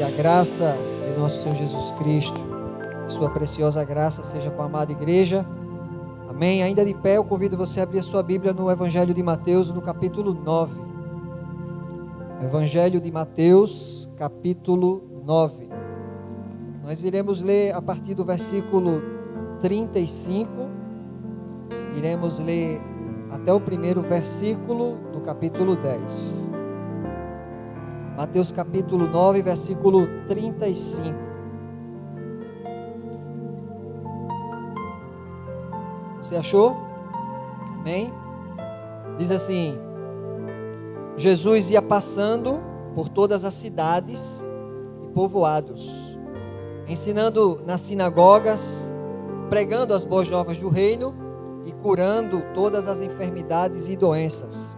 Que a graça de nosso Senhor Jesus Cristo, sua preciosa graça, seja com a amada igreja. Amém? Ainda de pé, eu convido você a abrir a sua Bíblia no Evangelho de Mateus, no capítulo 9. Evangelho de Mateus, capítulo 9. Nós iremos ler a partir do versículo 35. Iremos ler até o primeiro versículo do capítulo 10. Mateus capítulo 9, versículo 35. Você achou? Amém? Diz assim: Jesus ia passando por todas as cidades e povoados, ensinando nas sinagogas, pregando as boas novas do reino e curando todas as enfermidades e doenças.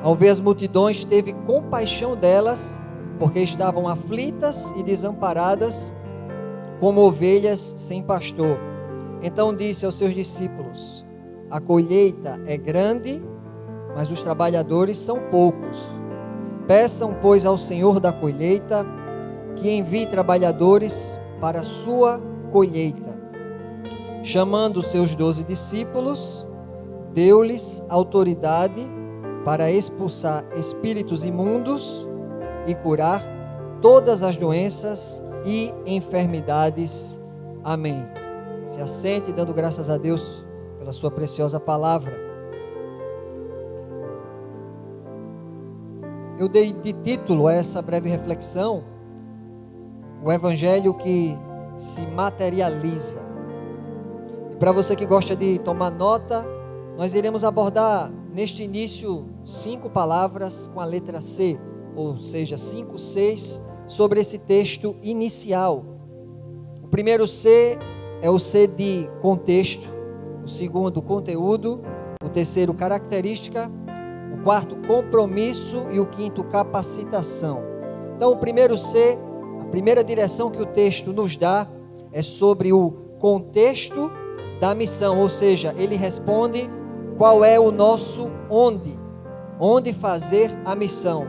Ao ver as multidões, teve compaixão delas, porque estavam aflitas e desamparadas, como ovelhas sem pastor. Então disse aos seus discípulos: a colheita é grande, mas os trabalhadores são poucos. Peçam, pois, ao Senhor da colheita que envie trabalhadores para a sua colheita. Chamando os seus 12 discípulos, deu-lhes autoridade para expulsar espíritos imundos e curar todas as doenças e enfermidades. Amém. Se assente dando graças a Deus pela sua preciosa palavra. Eu dei de título a essa breve reflexão: o Evangelho que se materializa. E para você que gosta de tomar nota, nós iremos abordar neste início 5 palavras com a letra C, ou seja, 5 Cs, sobre esse texto inicial. O primeiro C é o C de contexto, o segundo, conteúdo, o terceiro, característica, o quarto, compromisso e o quinto, capacitação. Então, o primeiro C, a primeira direção que o texto nos dá é sobre o contexto da missão, ou seja, ele responde qual é o nosso onde fazer a missão.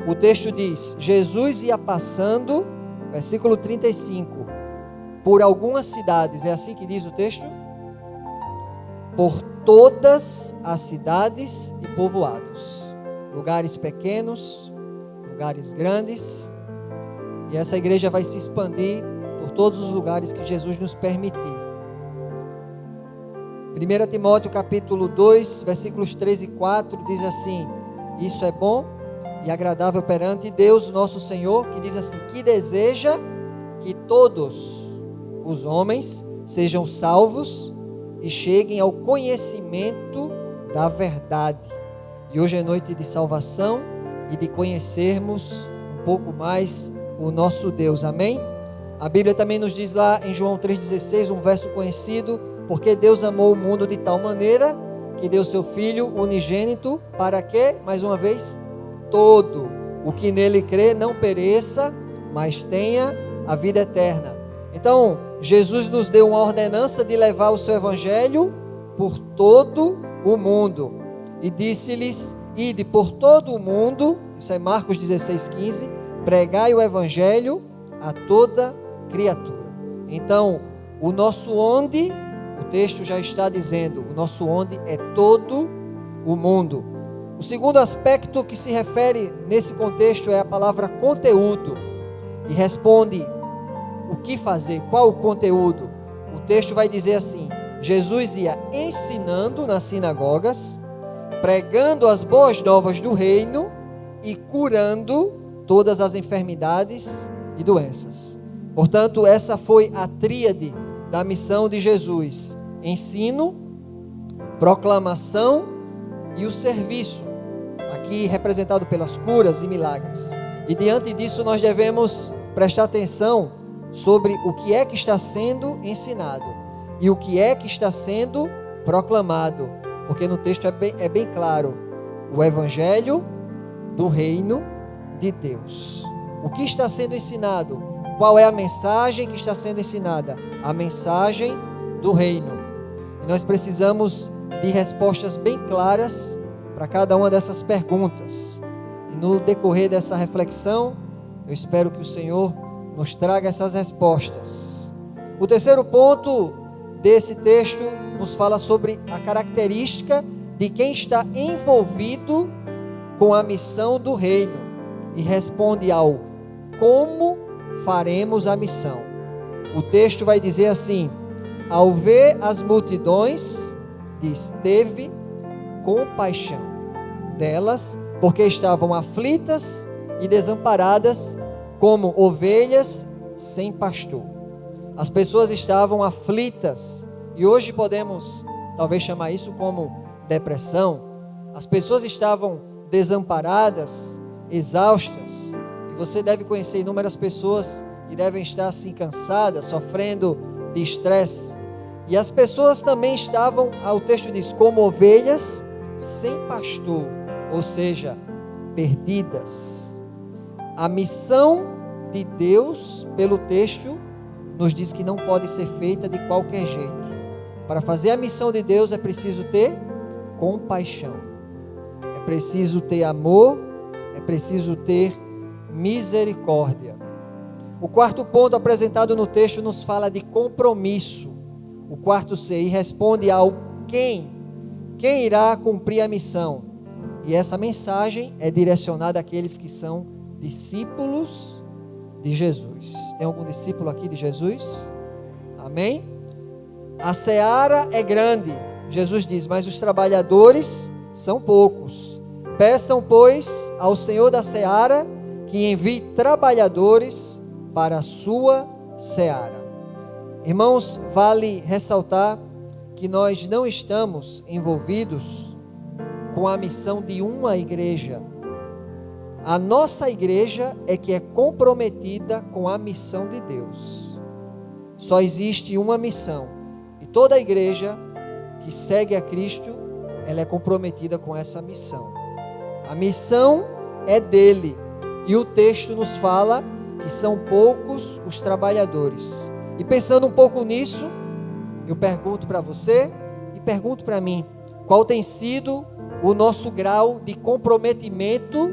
O texto diz: Jesus ia passando, versículo 35, por algumas cidades. É assim que diz o texto? Por todas as cidades e povoados, lugares pequenos, lugares grandes, e essa igreja vai se expandir por todos os lugares que Jesus nos permitir. 1 Timóteo capítulo 2, versículos 3 e 4 diz assim: isso é bom e agradável perante Deus nosso Senhor, que diz assim, que deseja que todos os homens sejam salvos e cheguem ao conhecimento da verdade. E hoje é noite de salvação e de conhecermos um pouco mais o nosso Deus, amém? A Bíblia também nos diz lá em João 3,16, um verso conhecido: porque Deus amou o mundo de tal maneira que deu seu Filho unigênito, para que, mais uma vez, todo o que nele crê não pereça, mas tenha a vida eterna. Então, Jesus nos deu uma ordenança de levar o seu evangelho por todo o mundo. E disse-lhes: ide por todo o mundo, isso é Marcos 16,15, pregai o evangelho a toda criatura. Então, o nosso onde, o texto já está dizendo, o nosso onde é todo o mundo. O segundo aspecto que se refere nesse contexto é a palavra conteúdo, e responde o que fazer, qual o conteúdo. O texto vai dizer assim: Jesus ia ensinando nas sinagogas, pregando as boas novas do reino e curando todas as enfermidades e doenças. Portanto, essa foi a tríade da missão de Jesus: ensino, proclamação e o serviço, aqui representado pelas curas e milagres. E diante disso nós devemos prestar atenção sobre o que é que está sendo ensinado e o que é que está sendo proclamado, porque no texto é bem claro: o evangelho do reino de Deus. O que está sendo ensinado? Qual é a mensagem que está sendo ensinada? A mensagem do reino. E nós precisamos de respostas bem claras para cada uma dessas perguntas. E no decorrer dessa reflexão, Eu espero que o Senhor nos traga essas respostas. O terceiro ponto desse texto nos fala sobre a característica de quem está envolvido com a missão do reino e responde ao como faremos a missão. O texto vai dizer assim: ao ver as multidões, diz, teve compaixão delas, porque estavam aflitas e desamparadas, como ovelhas sem pastor. As pessoas estavam aflitas, e hoje podemos talvez chamar isso como depressão. As pessoas estavam desamparadas, exaustas, e você deve conhecer inúmeras pessoas que devem estar assim cansadas, sofrendo de estresse. E as pessoas também estavam, o texto diz, como ovelhas sem pastor, ou seja, perdidas. A missão de Deus, pelo texto, nos diz que não pode ser feita de qualquer jeito. Para fazer a missão de Deus é preciso ter compaixão, é preciso ter amor, é preciso ter misericórdia. O quarto ponto apresentado no texto nos fala de compromisso. O quarto C, e responde ao quem irá cumprir a missão. E essa mensagem é direcionada àqueles que são discípulos de Jesus. Tem algum discípulo aqui de Jesus? Amém? A seara é grande, Jesus diz, mas os trabalhadores são poucos. Peçam, pois, ao Senhor da seara que envie trabalhadores para a sua seara. Irmãos, vale ressaltar que nós não estamos envolvidos com a missão de uma igreja. A nossa igreja é que é comprometida com a missão de Deus. Só existe uma missão, e toda a igreja que segue a Cristo, ela é comprometida com essa missão. A missão é dele, e o texto nos fala que são poucos os trabalhadores. E pensando um pouco nisso, eu pergunto para você e pergunto para mim, qual tem sido o nosso grau de comprometimento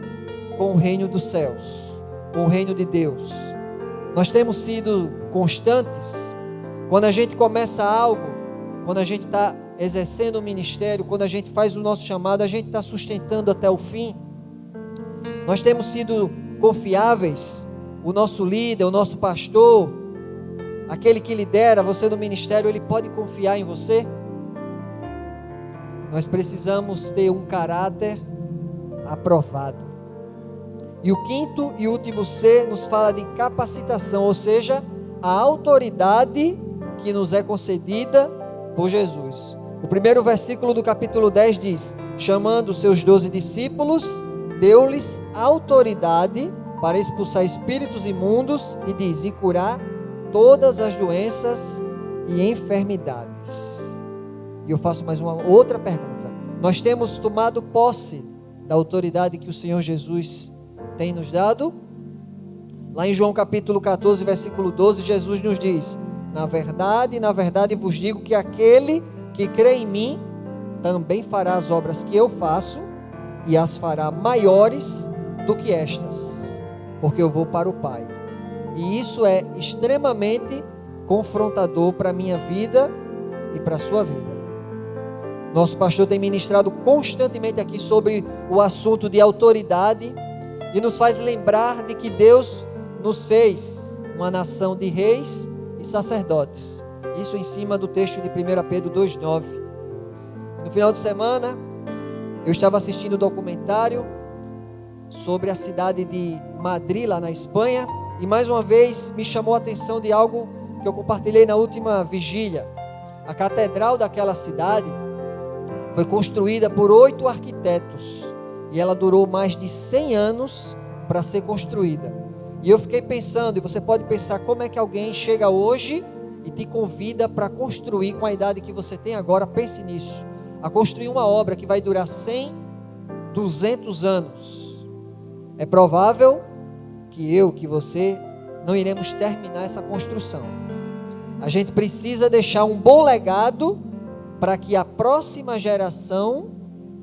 com o reino dos céus, com o reino de Deus? Nós temos sido constantes? Quando a gente começa algo, quando a gente está exercendo o ministério, quando a gente faz o nosso chamado, a gente está sustentando até o fim? Nós temos sido confiáveis? O nosso líder, o nosso pastor, aquele que lidera você no ministério, ele pode confiar em você? Nós precisamos ter um caráter aprovado. E o quinto e último C nos fala de capacitação, ou seja, a autoridade que nos é concedida por Jesus. O primeiro versículo do capítulo 10 diz: chamando os seus 12 discípulos, deu-lhes autoridade para expulsar espíritos imundos, e diz, e curar todas as doenças e enfermidades. E eu faço mais uma outra pergunta: nós temos tomado posse da autoridade que o Senhor Jesus tem nos dado? Lá em João capítulo 14, versículo 12, Jesus nos diz: na verdade vos digo que aquele que crê em mim, também fará as obras que eu faço, e as fará maiores do que estas, porque eu vou para o Pai. E isso é extremamente confrontador para a minha vida e para a sua vida. Nosso pastor tem ministrado constantemente aqui sobre o assunto de autoridade, e nos faz lembrar de que Deus nos fez uma nação de reis e sacerdotes. Isso em cima do texto de 1 Pedro 2,9. No final de semana, eu estava assistindo um documentário sobre a cidade de Madrid, lá na Espanha, e mais uma vez me chamou a atenção de algo que eu compartilhei na última vigília. A catedral daquela cidade foi construída por 8 arquitetos, e ela durou mais de 100 anos para ser construída. E eu fiquei pensando, e você pode pensar, como é que alguém chega hoje e te convida para construir com a idade que você tem agora? Pense nisso, a construir uma obra que vai durar 100, 200 anos. É provável que você não iremos terminar essa construção. A gente precisa deixar um bom legado para que a próxima geração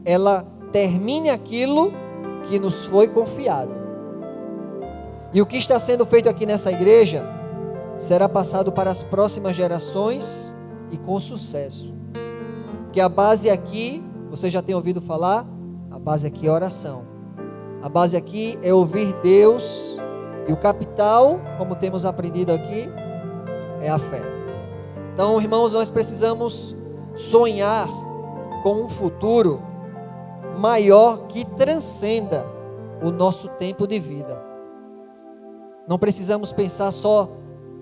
ela termine aquilo que nos foi confiado. E o que está sendo feito aqui nessa igreja será passado para as próximas gerações e com sucesso. Porque a base aqui, você já tem ouvido falar, a base aqui é oração. A base aqui é ouvir Deus, e o capital, como temos aprendido aqui, é a fé. Então, irmãos, nós precisamos sonhar com um futuro maior que transcenda o nosso tempo de vida. Não precisamos pensar só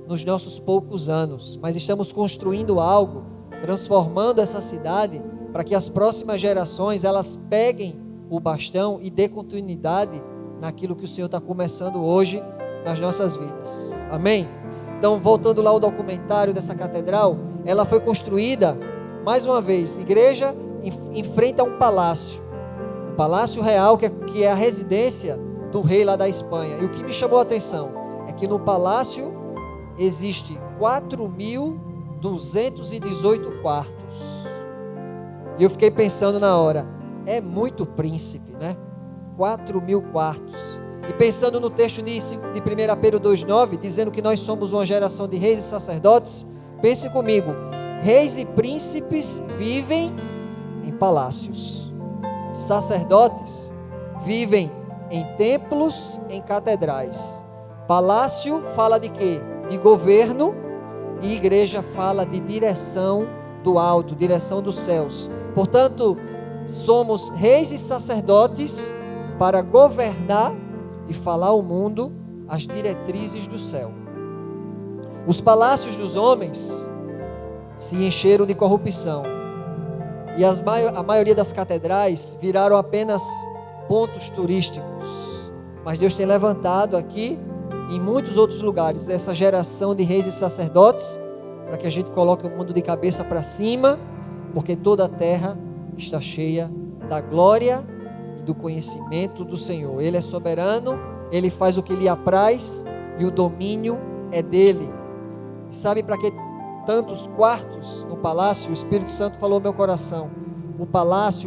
nos nossos poucos anos, mas estamos construindo algo, transformando essa cidade para que as próximas gerações elas peguem o bastão e dê continuidade naquilo que o Senhor está começando hoje nas nossas vidas. Amém? Então, voltando lá ao documentário dessa catedral, ela foi construída, mais uma vez, igreja em frente a um palácio, o Palácio Real, que é a residência do rei lá da Espanha. E o que me chamou a atenção é que no palácio existe 4.218 quartos. E eu fiquei pensando na hora, é muito príncipe, né? 4.000 quartos. E pensando no texto de 1 Pedro 2,9, dizendo que nós somos uma geração de reis e sacerdotes, pense comigo, reis e príncipes vivem em palácios, sacerdotes vivem em templos, em catedrais. Palácio fala de quê? De governo, e igreja fala de direção do alto, direção dos céus. Portanto, somos reis e sacerdotes para governar e falar ao mundo as diretrizes do céu. Os palácios dos homens se encheram de corrupção, e a maioria das catedrais viraram apenas pontos turísticos. Mas Deus tem levantado aqui, em muitos outros lugares, essa geração de reis e sacerdotes, para que a gente coloque o mundo de cabeça para cima, porque toda a terra está cheia da glória e do conhecimento do Senhor. Ele é soberano, Ele faz o que lhe apraz, e o domínio é dele. E sabe para que tantos quartos no palácio? O Espírito Santo falou ao meu coração, o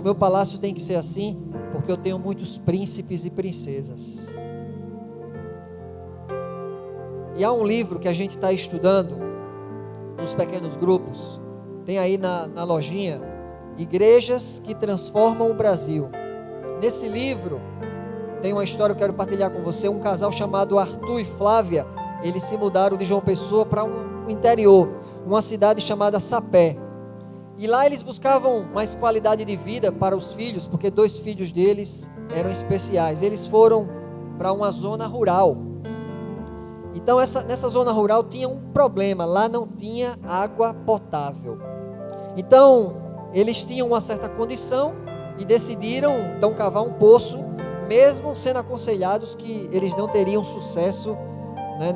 meu palácio tem que ser assim, porque eu tenho muitos príncipes e princesas. E há um livro que a gente está estudando nos pequenos grupos, tem aí na lojinha, Igrejas que Transformam o Brasil. Nesse livro tem uma história que eu quero partilhar com você. Um casal chamado Arthur e Flávia, eles se mudaram de João Pessoa para um interior, uma cidade chamada Sapé, e lá eles buscavam mais qualidade de vida para os filhos, porque 2 filhos deles eram especiais. Eles foram para uma zona rural. Então nessa zona rural tinha um problema, lá não tinha água potável. Então eles tinham uma certa condição e decidiram então cavar um poço, mesmo sendo aconselhados que eles não teriam sucesso, né,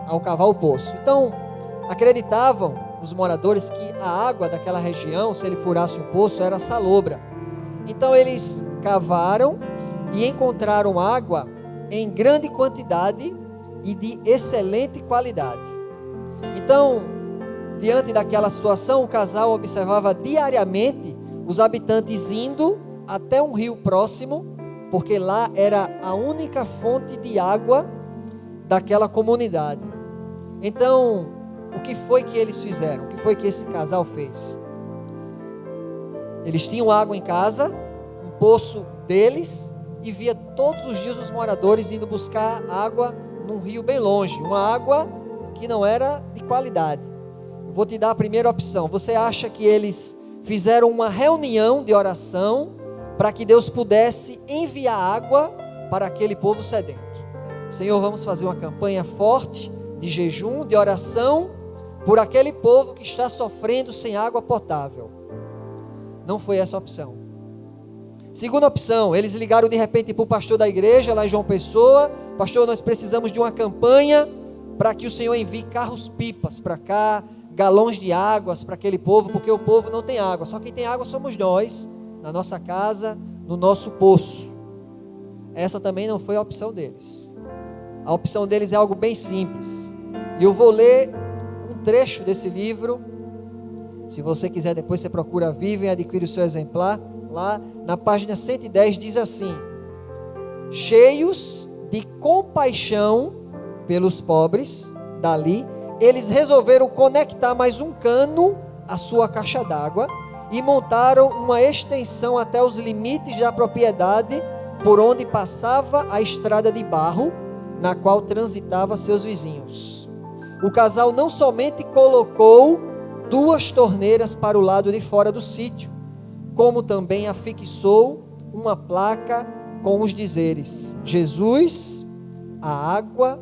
ao cavar o poço. Então acreditavam os moradores que a água daquela região, se ele furasse um poço, era salobra. Então eles cavaram e encontraram água em grande quantidade e de excelente qualidade. Então, diante daquela situação, o casal observava diariamente os habitantes indo até um rio próximo, porque lá era a única fonte de água daquela comunidade. Então, o que foi que eles fizeram? O que foi que esse casal fez? Eles tinham água em casa, um poço deles, e via todos os dias os moradores indo buscar água num rio bem longe, uma água que não era de qualidade. Eu vou te dar a primeira opção. Você acha que eles fizeram uma reunião de oração para que Deus pudesse enviar água para aquele povo sedento? Senhor, vamos fazer uma campanha forte de jejum, de oração por aquele povo que está sofrendo sem água potável. Não foi essa a opção. Segunda opção, eles ligaram de repente para o pastor da igreja lá em João Pessoa: pastor, nós precisamos de uma campanha para que o Senhor envie carros-pipas para cá, galões de águas para aquele povo, porque o povo não tem água. Só quem tem água somos nós, na nossa casa, no nosso poço. Essa também não foi a opção deles. A opção deles é algo bem simples. E eu vou ler um trecho desse livro. Se você quiser, depois você procura Vivem e adquire o seu exemplar. Lá na página 110 diz assim: cheios de compaixão pelos pobres, dali, eles resolveram conectar mais um cano à sua caixa d'água e montaram uma extensão até os limites da propriedade por onde passava a estrada de barro, na qual transitava seus vizinhos. O casal não somente colocou 2 torneiras para o lado de fora do sítio, como também afixou uma placa com os dizeres: Jesus, a água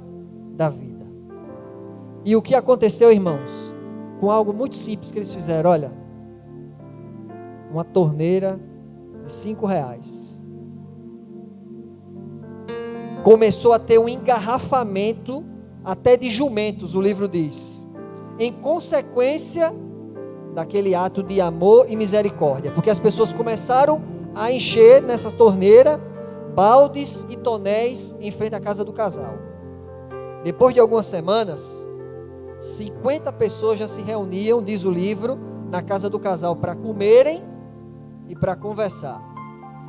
da vida. E o que aconteceu, irmãos? Com algo muito simples que eles fizeram, olha, uma torneira de R$5. Começou a ter um engarrafamento até de jumentos, o livro diz, em consequência daquele ato de amor e misericórdia, porque as pessoas começaram a encher nessa torneira baldes e tonéis em frente à casa do casal. Depois de algumas semanas, 50 pessoas já se reuniam, diz o livro, na casa do casal para comerem e para conversar.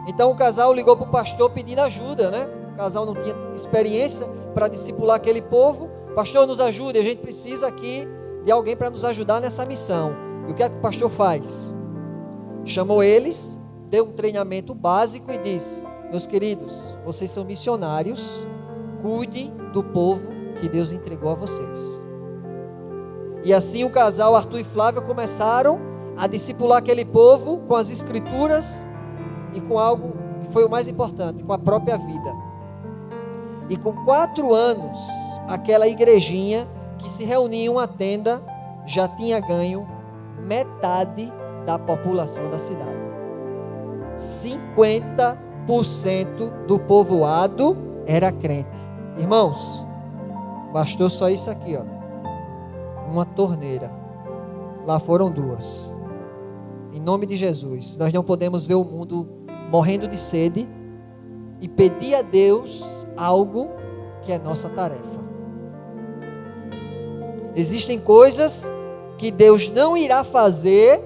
Então o casal ligou para o pastor pedindo ajuda, né? O casal não tinha experiência para discipular aquele povo. Pastor, nos ajude, a gente precisa aqui de alguém para nos ajudar nessa missão. E o que é que o pastor faz? Chamou eles, deu um treinamento básico e disse: meus queridos, vocês são missionários, cuidem do povo que Deus entregou a vocês. E assim o casal Arthur e Flávia começaram a discipular aquele povo com as escrituras e com algo que foi o mais importante, com a própria vida. E com 4 anos, aquela igrejinha que se reunia em uma tenda já tinha ganho metade da população da cidade. 50% do povoado era crente. Irmãos, bastou só isso aqui, ó. Uma torneira. Lá foram 2. Em nome de Jesus, nós não podemos ver o mundo morrendo de sede e pedir a Deus algo que é nossa tarefa. Existem coisas que Deus não irá fazer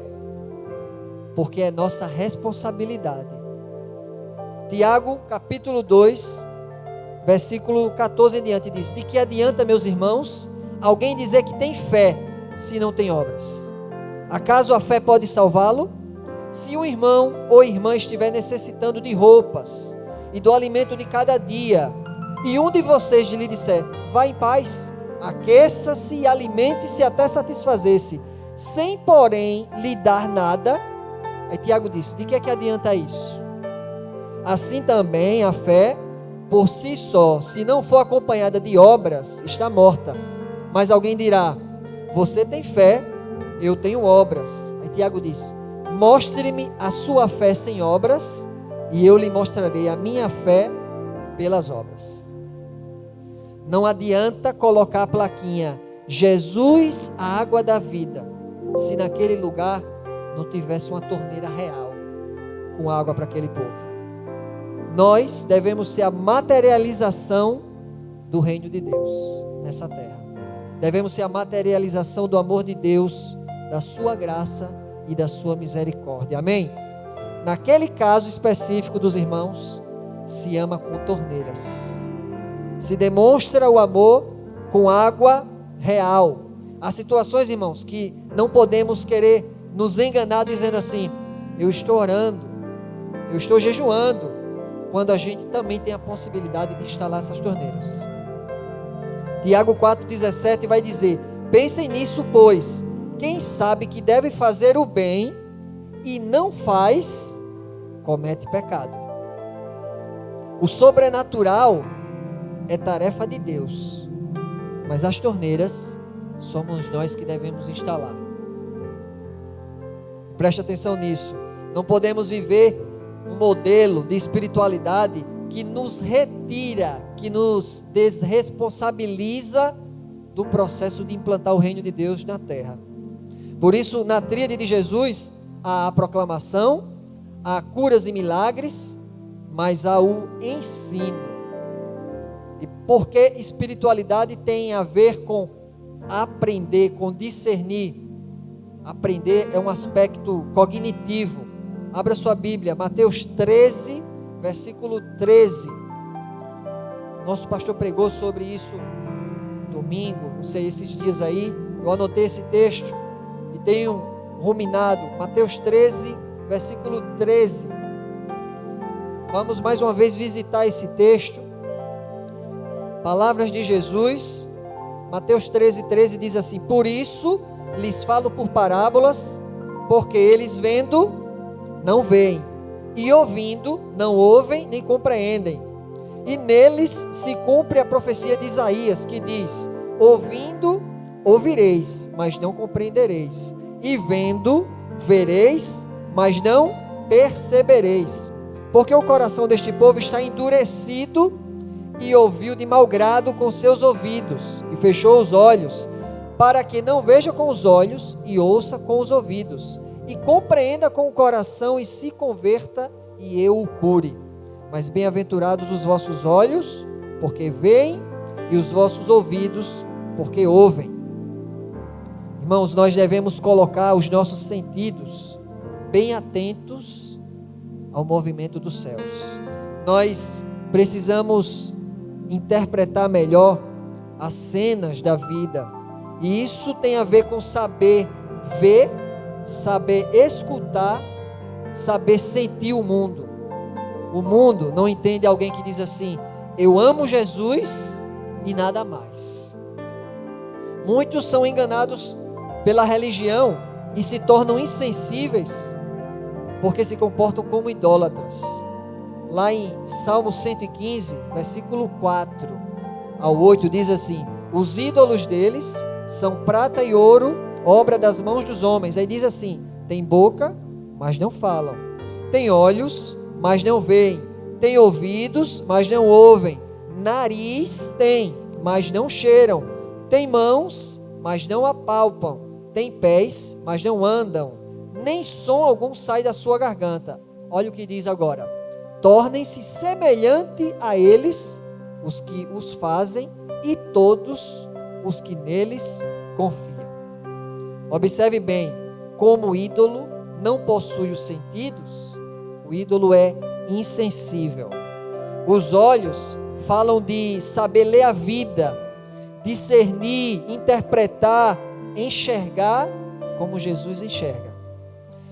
porque é nossa responsabilidade. Tiago, capítulo 2, versículo 14 em diante diz: de que adianta, meus irmãos, alguém dizer que tem fé se não tem obras? Acaso a fé pode salvá-lo? Se um irmão ou irmã estiver necessitando de roupas e do alimento de cada dia, e um de vocês lhe disser: vá em paz, aqueça-se e alimente-se até satisfazer-se, sem porém lhe dar nada, aí Tiago diz: de que é que adianta isso? Assim também a fé por si só, se não for acompanhada de obras, está morta. Mas alguém dirá: você tem fé, eu tenho obras. Aí Tiago diz: mostre-me a sua fé sem obras, e eu lhe mostrarei a minha fé pelas obras. Não adianta colocar a plaquinha Jesus, a água da vida, se naquele lugar não tivesse uma torneira real com água para aquele povo. Nós devemos ser a materialização do reino de Deus nessa terra. Devemos ser a materialização do amor de Deus, da sua graça e da sua misericórdia. Amém? Naquele caso específico dos irmãos, se ama com torneiras. Se demonstra o amor com água real. Há situações, irmãos, que não podemos querer nos enganar dizendo assim: eu estou orando, eu estou jejuando, quando a gente também tem a possibilidade de instalar essas torneiras. Tiago 4,17 vai dizer: pensem nisso, pois quem sabe que deve fazer o bem e não faz, comete pecado. O sobrenatural é tarefa de Deus, mas as torneiras somos nós que devemos instalar. Preste atenção nisso. Não podemos viver um modelo de espiritualidade que nos retira, que nos desresponsabiliza do processo de implantar o reino de Deus na terra. Por isso, na tríade de Jesus, há a proclamação, há curas e milagres, mas há o ensino. E porque espiritualidade tem a ver com aprender, com discernir. Aprender é um aspecto cognitivo. Abra sua Bíblia, Mateus 13, versículo 13. Nosso pastor pregou sobre isso domingo, não sei, esses dias aí. Eu anotei esse texto e tenho ruminado. Mateus 13, versículo 13. Vamos mais uma vez visitar esse texto. Palavras de Jesus. Mateus 13, 13 diz assim: por isso lhes falo por parábolas, porque eles vendo, não veem, e ouvindo, não ouvem, nem compreendem. E neles se cumpre a profecia de Isaías, que diz: ouvindo, ouvireis, mas não compreendereis, e vendo, vereis, mas não percebereis. Porque o coração deste povo está endurecido, e ouviu de mau grado com seus ouvidos, e fechou os olhos, para que não veja com os olhos, e ouça com os ouvidos, e compreenda com o coração, e se converta, e eu o cure. Mas bem-aventurados os vossos olhos, porque veem, e os vossos ouvidos, porque ouvem. Irmãos, nós devemos colocar os nossos sentidos bem atentos ao movimento dos céus. Nós precisamos interpretar melhor as cenas da vida, e isso tem a ver com saber ver, saber escutar, saber sentir o mundo. O mundo não entende alguém que diz assim: eu amo Jesus e nada mais. Muitos são enganados pela religião e se tornam insensíveis porque se comportam como idólatras. Lá em Salmo 115, versículo 4 ao 8 diz assim: os ídolos deles são prata e ouro, obra das mãos dos homens. Aí diz assim: tem boca, mas não falam, tem olhos, mas não veem, tem ouvidos, mas não ouvem, nariz tem, mas não cheiram, tem mãos, mas não apalpam, tem pés, mas não andam, nem som algum sai da sua garganta. Olha o que diz agora: tornem-se semelhante a eles os que os fazem e todos os que neles confiam. Observe bem, como o ídolo não possui os sentidos, o ídolo é insensível. Os olhos falam de saber ler a vida, discernir, interpretar, enxergar como Jesus enxerga.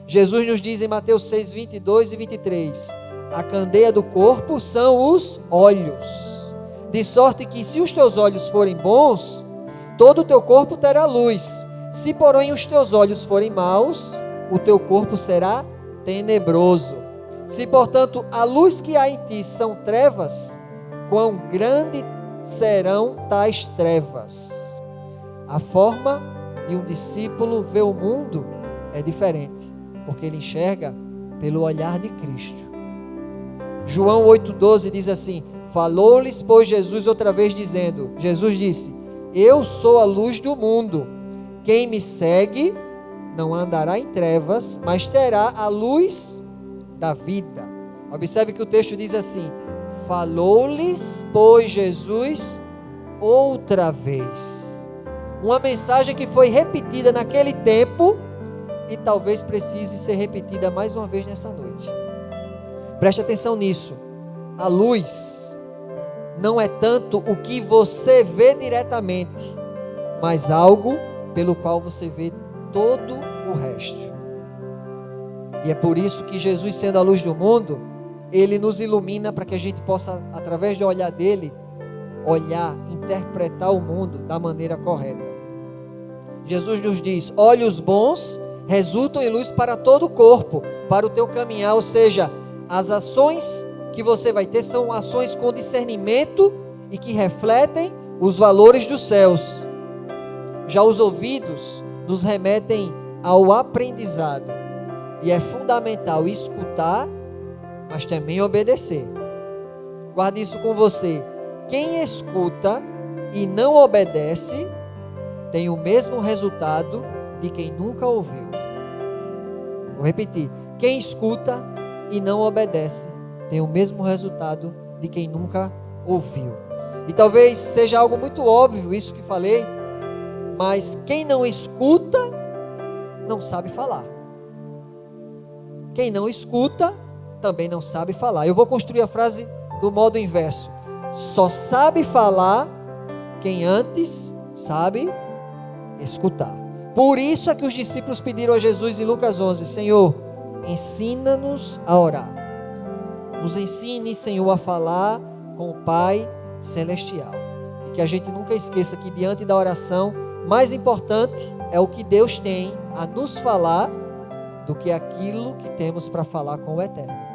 Jesus nos diz em Mateus 6, 22 e 23: a candeia do corpo são os olhos, de sorte que se os teus olhos forem bons, todo o teu corpo terá luz. Se porém os teus olhos forem maus, o teu corpo será tenebroso. Se portanto a luz que há em ti são trevas, quão grande serão tais trevas. A forma de um discípulo ver o mundo é diferente, porque ele enxerga pelo olhar de Cristo. João 8,12 diz assim: falou-lhes, pois, Jesus outra vez dizendo, Jesus disse: eu sou a luz do mundo, quem me segue não andará em trevas, mas terá a luz da vida. Observe que o texto diz assim: falou-lhes, pois, Jesus outra vez. Uma mensagem que foi repetida naquele tempo e talvez precise ser repetida mais uma vez nessa noite. Preste atenção nisso. A luz não é tanto o que você vê diretamente, mas algo pelo qual você vê todo o resto. E é por isso que Jesus, sendo a luz do mundo, Ele nos ilumina para que a gente possa, através do olhar dele, olhar, interpretar o mundo da maneira correta. Jesus nos diz: olhos bons resultam em luz para todo o corpo, para o teu caminhar. Ou seja, as ações que você vai ter são ações com discernimento e que refletem os valores dos céus. Já os ouvidos nos remetem ao aprendizado, e é fundamental escutar, mas também obedecer. Guarde isso com você: quem escuta e não obedece tem o mesmo resultado de quem nunca ouviu. Vou repetir: quem escuta e não obedece tem o mesmo resultado de quem nunca ouviu. E talvez seja algo muito óbvio isso que falei, mas quem não escuta não sabe falar. Quem não escuta também não sabe falar. Eu vou construir a frase do modo inverso: Só sabe falar quem antes sabe escutar. Por isso é que os discípulos pediram a Jesus em Lucas 11: Senhor, ensina-nos a orar. Nos ensine, Senhor, a falar com o Pai Celestial. E que a gente nunca esqueça que diante da oração, mais importante é o que Deus tem a nos falar do que aquilo que temos para falar com o Eterno.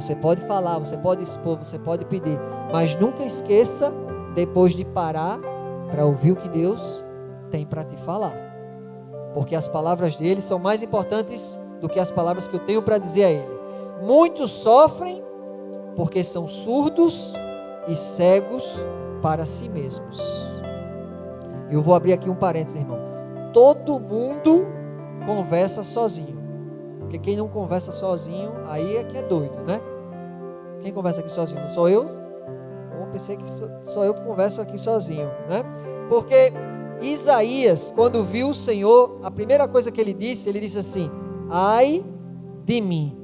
Você pode falar, você pode expor, você pode pedir, mas nunca esqueça depois de parar para ouvir o que Deus tem para te falar. Porque as palavras dele são mais importantes do que as palavras que eu tenho para dizer a ele. Muitos sofrem porque são surdos e cegos para si mesmos. Eu vou abrir aqui um parênteses, irmão. Todo mundo conversa sozinho. Porque quem não conversa sozinho, aí é que é doido, né? Quem conversa aqui sozinho? Não sou eu? Eu pensei que sou eu que converso aqui sozinho, né? Porque Isaías, quando viu o Senhor, a primeira coisa que ele disse assim: ai de mim.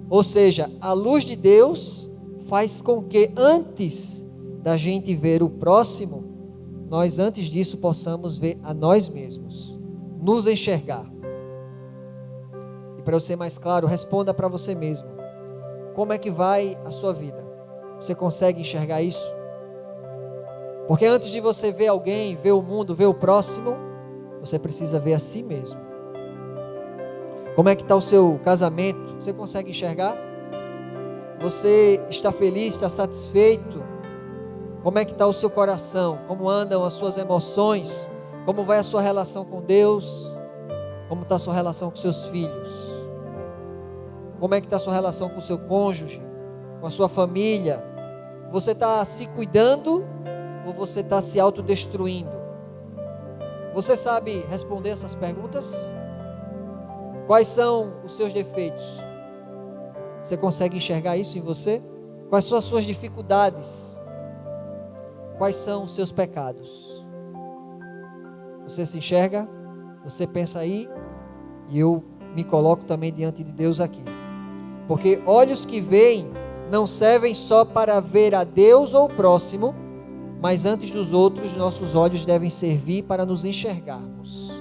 Ou seja, a luz de Deus faz com que antes da gente ver o próximo, nós antes disso possamos ver a nós mesmos, nos enxergar. E para eu ser mais claro, responda para você mesmo: como é que vai a sua vida? Você consegue enxergar isso? Porque antes de você ver alguém, ver o mundo, ver o próximo, você precisa ver a si mesmo. Como é que está o seu casamento? Você consegue enxergar? Você está feliz, está satisfeito? Como é que está o seu coração? Como andam as suas emoções? Como vai a sua relação com Deus? Como está a sua relação com seus filhos? Como é que está a sua relação com o seu cônjuge? Com a sua família? Você está se cuidando ou você está se autodestruindo? Você sabe responder essas perguntas? Quais são os seus defeitos? Você consegue enxergar isso em você? Quais são as suas dificuldades? Quais são os seus pecados? Você se enxerga? Você pensa aí? E eu me coloco também diante de Deus aqui. Porque olhos que veem não servem só para ver a Deus ou o próximo, mas antes dos outros, nossos olhos devem servir para nos enxergarmos.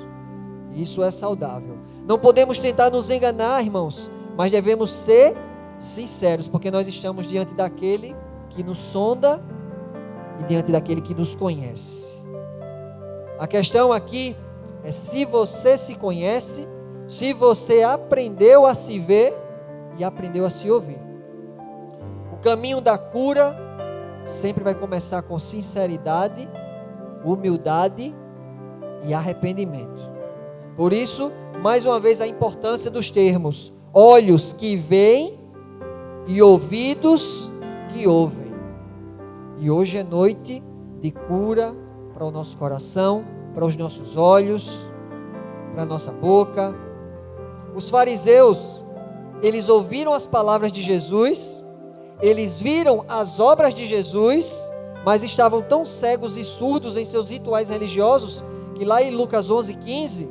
Isso é saudável. Não podemos tentar nos enganar, irmãos, mas devemos ser sinceros, porque nós estamos diante daquele que nos sonda e diante daquele que nos conhece. A questão aqui é se você se conhece, se você aprendeu a se ver e aprendeu a se ouvir. O caminho da cura sempre vai começar com sinceridade, humildade e arrependimento. Por isso, mais uma vez, a importância dos termos: olhos que veem e ouvidos que ouvem. E hoje é noite de cura para o nosso coração, para os nossos olhos, para a nossa boca. Os fariseus, eles ouviram as palavras de Jesus, eles viram as obras de Jesus, mas estavam tão cegos e surdos em seus rituais religiosos, que lá em Lucas 11:15,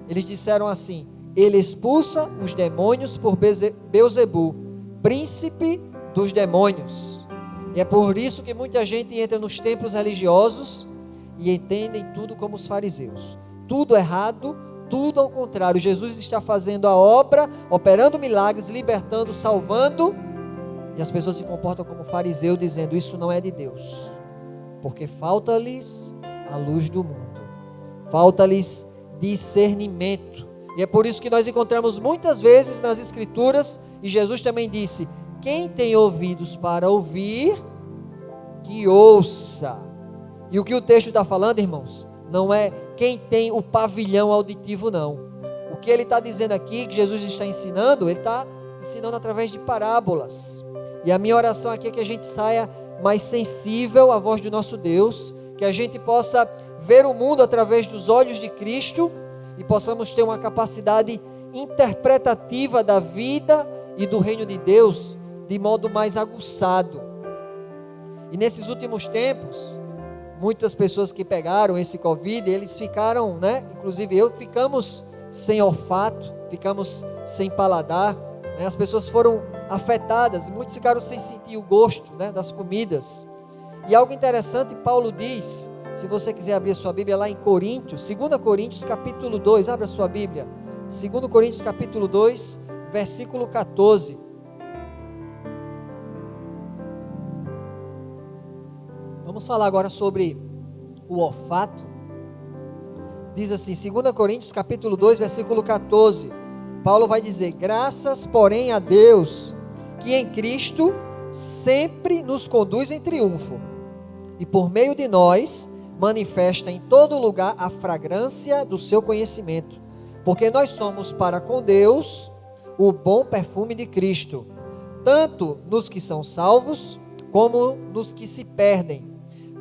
eles disseram assim: ele expulsa os demônios por Beelzebu, príncipe dos demônios. E é por isso que muita gente entra nos templos religiosos e entendem tudo como os fariseus. Tudo errado, tudo ao contrário. Jesus está fazendo a obra, operando milagres, libertando, salvando, e as pessoas se comportam como fariseu, dizendo: isso não é de Deus, porque falta-lhes a luz do mundo, falta-lhes discernimento. E é por isso que nós encontramos muitas vezes nas Escrituras, e Jesus também disse: quem tem ouvidos para ouvir, que ouça. E o que o texto está falando, irmãos, não é quem tem o pavilhão auditivo, não. O que ele está dizendo aqui, que Jesus está ensinando, ele está ensinando através de parábolas. E a minha oração aqui é que a gente saia mais sensível à voz do nosso Deus, que a gente possa ver o mundo através dos olhos de Cristo e possamos ter uma capacidade interpretativa da vida e do reino de Deus de modo mais aguçado. E nesses últimos tempos, muitas pessoas que pegaram esse Covid, eles ficaram, inclusive ficamos sem olfato, ficamos sem paladar, as pessoas foram afetadas, muitos ficaram sem sentir o gosto, né, das comidas. E algo interessante, Paulo diz, se você quiser abrir a sua Bíblia lá em Coríntios, 2 Coríntios capítulo 2, abra a sua Bíblia, 2 Coríntios capítulo 2, versículo 14. Vamos falar agora sobre o olfato. Diz assim, 2 Coríntios capítulo 2, versículo 14, Paulo vai dizer: graças, porém, a Deus, que em Cristo sempre nos conduz em triunfo, e por meio de nós manifesta em todo lugar a fragrância do seu conhecimento, porque nós somos para com Deus o bom perfume de Cristo, tanto nos que são salvos, como nos que se perdem.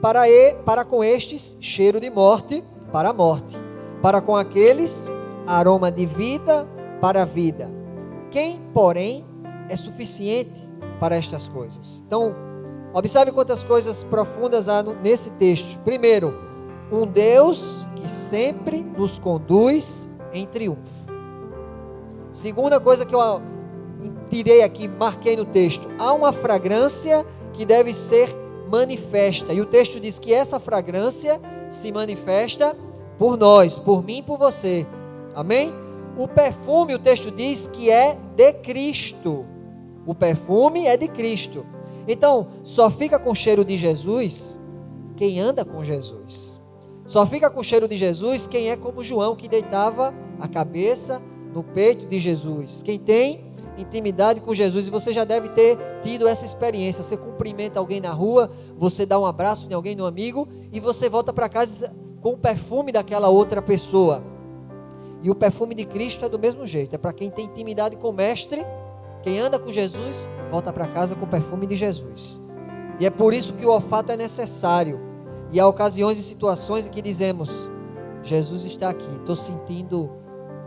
Para com estes, cheiro de morte para a morte, para com aqueles, aroma de vida para a vida. Quem, porém, é suficiente para estas coisas? Então, observe quantas coisas profundas há nesse texto. Primeiro, um Deus que sempre nos conduz em triunfo. Segunda coisa que eu tirei aqui, marquei no texto, há uma fragrância que deve ser manifesta, e o texto diz que essa fragrância se manifesta por nós, por mim e por você, amém? O perfume, o texto diz que é de Cristo, o perfume é de Cristo. Então, só fica com cheiro de Jesus quem anda com Jesus, só fica com cheiro de Jesus quem é como João, que deitava a cabeça no peito de Jesus, quem tem intimidade com Jesus. E você já deve ter tido essa experiência, você cumprimenta alguém na rua, você dá um abraço em alguém, no amigo, e você volta para casa com o perfume daquela outra pessoa. E o perfume de Cristo é do mesmo jeito, é para quem tem intimidade com o Mestre, quem anda com Jesus, volta para casa com o perfume de Jesus. E é por isso que o olfato é necessário, e há ocasiões e situações em que dizemos: Jesus está aqui, estou sentindo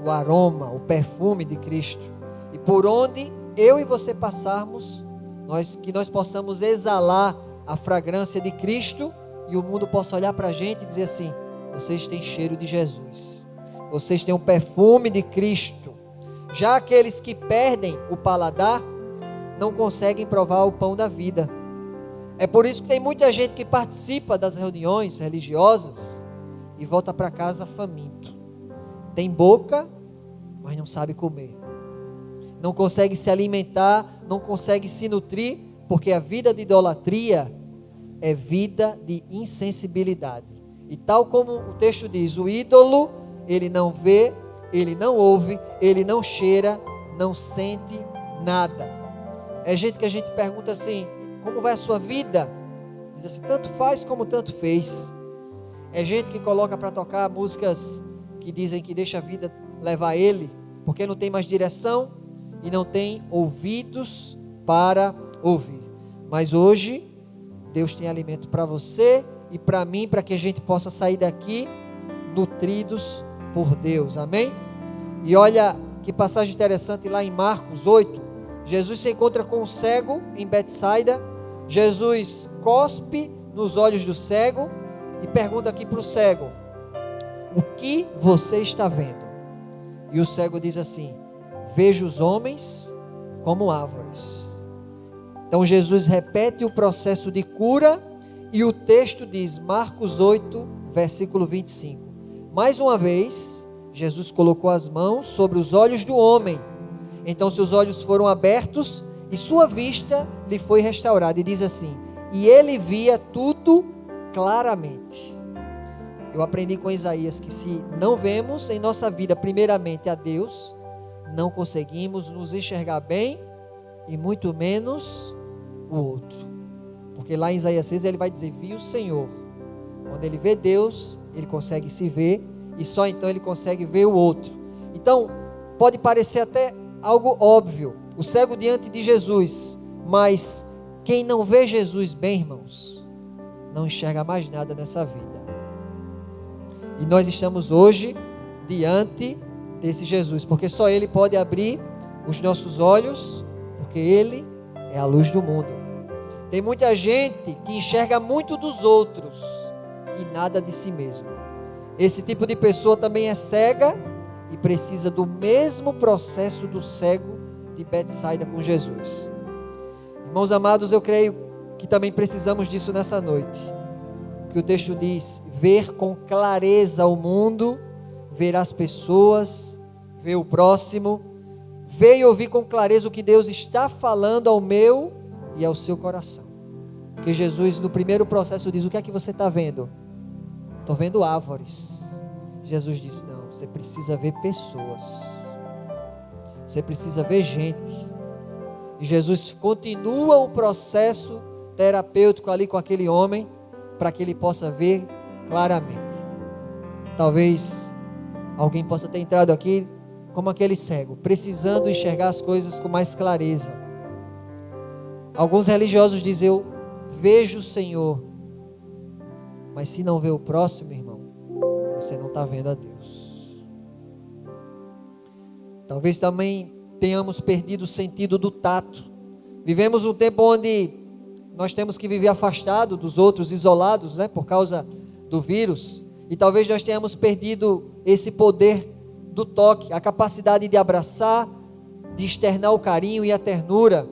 o aroma, o perfume de Cristo. E por onde eu e você passarmos, que nós possamos exalar a fragrância de Cristo, e o mundo possa olhar para a gente e dizer assim: vocês têm cheiro de Jesus, vocês têm um perfume de Cristo. Já aqueles que perdem o paladar não conseguem provar o pão da vida. É por isso que tem muita gente que participa das reuniões religiosas e volta para casa faminto. Tem boca, mas não sabe comer. Não consegue se alimentar, não consegue se nutrir, porque a vida de idolatria é vida de insensibilidade. E tal como o texto diz, o ídolo, ele não vê, ele não ouve, ele não cheira, não sente nada. É gente que a gente pergunta assim: como vai a sua vida? Diz assim: tanto faz como tanto fez. É gente que coloca para tocar músicas que dizem que deixa a vida levar ele, porque não tem mais direção e não tem ouvidos para ouvir. Mas hoje Deus tem alimento para você e para mim, para que a gente possa sair daqui nutridos por Deus, amém? E olha que passagem interessante lá em Marcos 8, Jesus se encontra com um cego em Betsaida. Jesus cospe nos olhos do cego e pergunta aqui para o cego: o que você está vendo? E o cego diz assim: vejo os homens como árvores. Então Jesus repete o processo de cura, e o texto diz, Marcos 8, versículo 25: mais uma vez, Jesus colocou as mãos sobre os olhos do homem, então seus olhos foram abertos e sua vista lhe foi restaurada. E diz assim: e ele via tudo claramente. Eu aprendi com Isaías que se não vemos em nossa vida primeiramente a Deus, não conseguimos nos enxergar bem, e muito menos o outro. Porque lá em Isaías 6 ele vai dizer: vi o Senhor. Quando ele vê Deus, ele consegue se ver, e só então ele consegue ver o outro. Então, pode parecer até algo óbvio, o cego diante de Jesus, mas quem não vê Jesus bem, irmãos, não enxerga mais nada nessa vida. E nós estamos hoje diante desse Jesus, porque só Ele pode abrir os nossos olhos, porque Ele é a luz do mundo. Tem muita gente que enxerga muito dos outros e nada de si mesmo. Esse tipo de pessoa também é cega e precisa do mesmo processo do cego de Betsaida com Jesus. Irmãos amados, eu creio que também precisamos disso nessa noite. Que o texto diz: ver com clareza o mundo, ver as pessoas, ver o próximo, ver e ouvir com clareza o que Deus está falando ao meu e ao seu coração. Porque Jesus, no primeiro processo, diz: o que é que você está vendo? Estou vendo árvores. Jesus disse: não, você precisa ver pessoas, você precisa ver gente. E Jesus continua o processo terapêutico ali com aquele homem, para que ele possa ver claramente. Talvez alguém possa ter entrado aqui como aquele cego, precisando enxergar as coisas com mais clareza. Alguns religiosos dizem: eu vejo o Senhor, mas se não vê o próximo, irmão, você não está vendo a Deus. Talvez também tenhamos perdido o sentido do tato. Vivemos um tempo onde nós temos que viver afastado dos outros, isolados, por causa do vírus. E talvez nós tenhamos perdido esse poder do toque, a capacidade de abraçar, de externar o carinho e a ternura.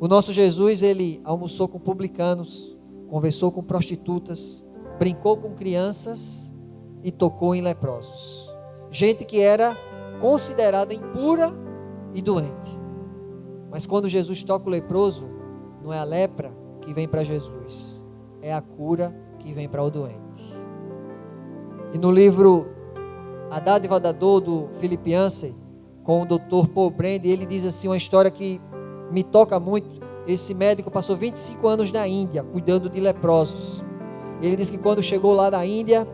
O nosso Jesus, ele almoçou com publicanos, conversou com prostitutas, brincou com crianças e tocou em leprosos. Gente que era considerada impura e doente. Mas quando Jesus toca o leproso, não é a lepra que vem para Jesus, é a cura que vem para o doente. E no livro A Dádiva da Dor, do Philip Yancey, com o Dr. Paul Brand, ele diz assim, uma história que me toca muito. Esse médico passou 25 anos na Índia, cuidando de leprosos. Ele diz que quando chegou lá na Índia,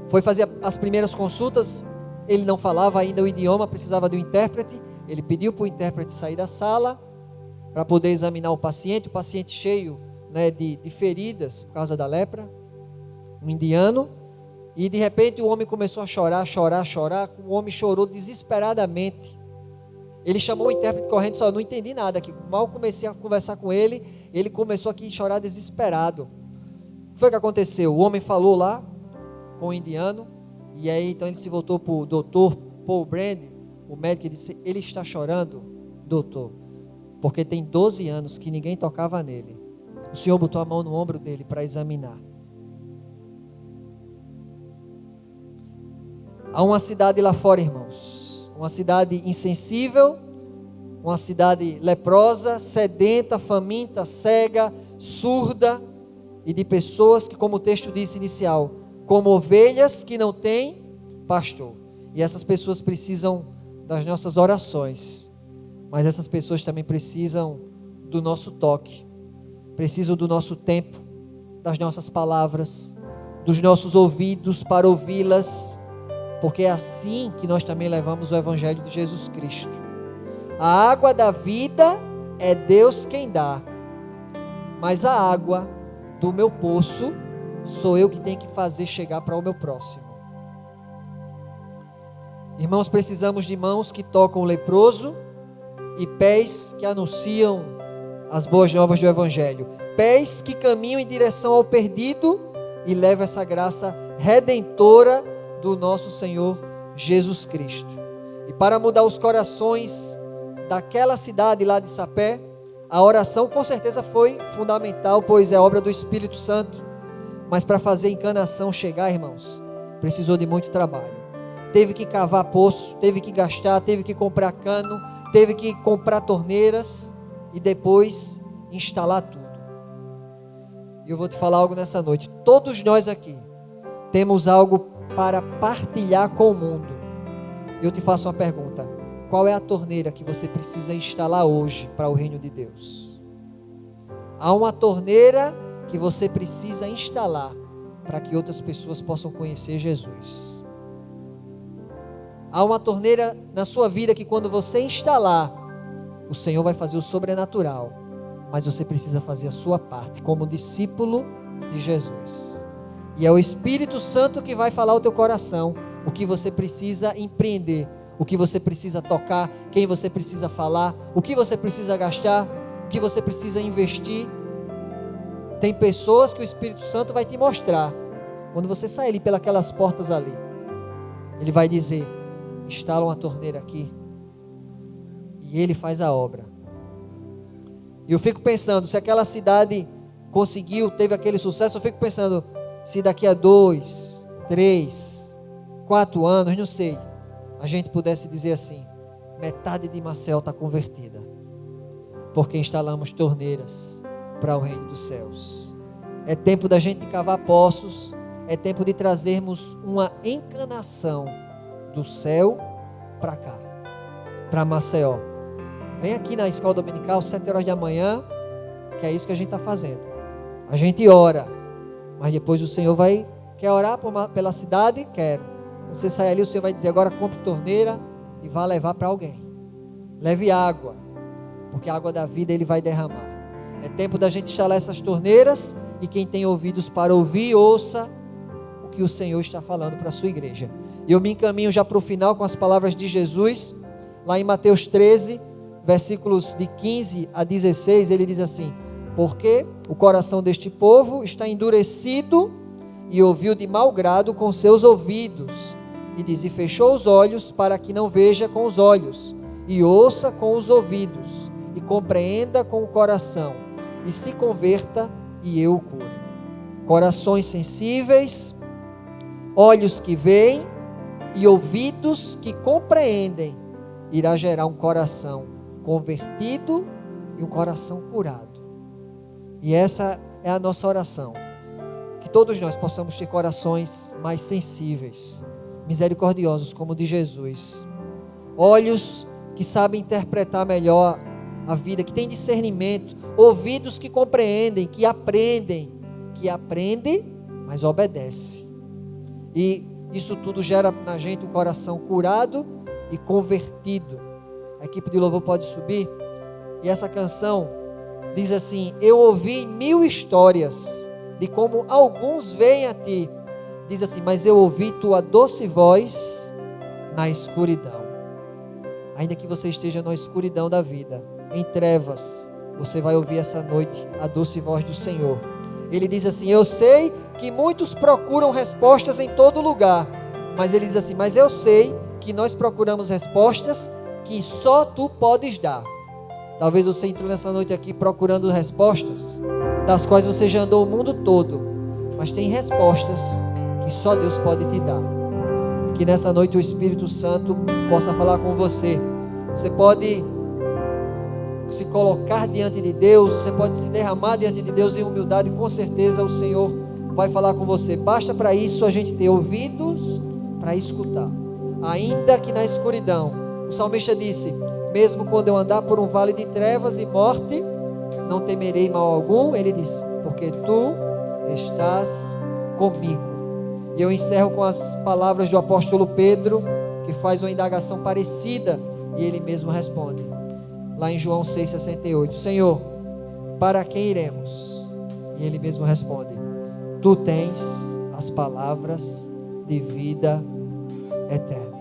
foi fazer as primeiras consultas, ele não falava ainda o idioma, precisava de um intérprete. Ele pediu para o intérprete sair da sala, para poder examinar o paciente cheio de feridas, por causa da lepra, um indiano. E de repente o homem começou a chorar. O homem chorou desesperadamente. Ele chamou o intérprete correndo e disse: não entendi nada aqui. Mal comecei a conversar com ele, ele começou aqui a chorar desesperado. O que foi que aconteceu? O homem falou lá com o indiano, e aí então ele se voltou para o Dr. Paul Brand, o médico, e disse: ele está chorando, doutor, porque tem 12 anos que ninguém tocava nele. O Senhor botou a mão no ombro dele para examinar. Há uma cidade lá fora, irmãos, uma cidade insensível, uma cidade leprosa, sedenta, faminta, cega, surda, e de pessoas que, como o texto disse inicial, como ovelhas que não têm pastor. E essas pessoas precisam das nossas orações, mas essas pessoas também precisam do nosso toque, precisam do nosso tempo, das nossas palavras, dos nossos ouvidos para ouvi-las, porque é assim que nós também levamos o Evangelho de Jesus Cristo. A água da vida é Deus quem dá, mas a água do meu poço sou eu que tenho que fazer chegar para o meu próximo. Irmãos, precisamos de mãos que tocam o leproso e pés que anunciam as boas novas do Evangelho, pés que caminham em direção ao perdido e levam essa graça redentora do nosso Senhor Jesus Cristo. E para mudar os corações daquela cidade lá de Sapé, a oração com certeza foi fundamental, pois é obra do Espírito Santo. Mas para fazer a encanação chegar, irmãos, precisou de muito trabalho. Teve que cavar poço, teve que gastar, teve que comprar cano, teve que comprar torneiras e depois instalar tudo. E eu vou te falar algo nessa noite. Todos nós aqui temos algo para partilhar com o mundo. Eu te faço uma pergunta: qual é a torneira que você precisa instalar hoje para o reino de Deus? Há uma torneira que você precisa instalar para que outras pessoas possam conhecer Jesus. Há uma torneira na sua vida que quando você instalar, o Senhor vai fazer o sobrenatural, mas você precisa fazer a sua parte como discípulo de Jesus. E é o Espírito Santo que vai falar ao teu coração o que você precisa empreender, o que você precisa tocar, quem você precisa falar, o que você precisa gastar, o que você precisa investir. Tem pessoas que o Espírito Santo vai te mostrar. Quando você sair ali pelas portas ali, ele vai dizer: instala uma torneira aqui e Ele faz a obra. E eu fico pensando, se aquela cidade conseguiu, teve aquele sucesso, eu fico pensando, se daqui a 2, 3, 4 anos, não sei, a gente pudesse dizer assim, metade de Maceió está convertida, porque instalamos torneiras para o reino dos céus. É tempo da gente cavar poços, é tempo de trazermos uma encanação do céu para cá, para Maceió. Vem aqui na escola dominical, 7 horas da manhã, que é isso que a gente está fazendo. A gente ora, mas depois o Senhor quer orar pela cidade? Quero. Você sai ali, o Senhor vai dizer, agora compre torneira e vá levar para alguém. Leve água, porque a água da vida Ele vai derramar. É tempo da gente instalar essas torneiras, e quem tem ouvidos para ouvir, ouça o que o Senhor está falando para a sua igreja. E eu me encaminho já para o final com as palavras de Jesus, lá em Mateus 13, versículos de 15 a 16, ele diz assim, porque o coração deste povo está endurecido, e ouviu de mau grado com seus ouvidos, e diz, e fechou os olhos para que não veja com os olhos, e ouça com os ouvidos, e compreenda com o coração, e se converta, e eu o cure. Corações sensíveis, olhos que veem, e ouvidos que compreendem, irá gerar um coração convertido e um coração curado. E essa é a nossa oração, que todos nós possamos ter corações mais sensíveis, misericordiosos como o de Jesus, olhos que sabem interpretar melhor a vida, que têm discernimento, ouvidos que compreendem, que aprendem, mas obedece. E isso tudo gera na gente um coração curado e convertido. A equipe de louvor pode subir. E essa canção diz assim, eu ouvi 1000 histórias de como alguns vêm a ti. Diz assim, mas eu ouvi tua doce voz na escuridão. Ainda que você esteja na escuridão da vida, em trevas, você vai ouvir essa noite a doce voz do Senhor. Ele diz assim, eu sei que muitos procuram respostas em todo lugar, mas ele diz assim, mas eu sei que nós procuramos respostas que só tu podes dar. Talvez você entrou nessa noite aqui procurando respostas, das quais você já andou o mundo todo, mas tem respostas que só Deus pode te dar. E que nessa noite o Espírito Santo possa falar com você. Você pode se colocar diante de Deus, você pode se derramar diante de Deus em humildade, com certeza o Senhor vai falar com você. Basta para isso a gente ter ouvidos para escutar, ainda que na escuridão. O salmista disse, mesmo quando eu andar por um vale de trevas e morte, não temerei mal algum. Ele disse, porque tu estás comigo. E eu encerro com as palavras do apóstolo Pedro, que faz uma indagação parecida, e ele mesmo responde, lá em João 6,68, Senhor, para quem iremos? E ele mesmo responde, tu tens as palavras de vida eterna.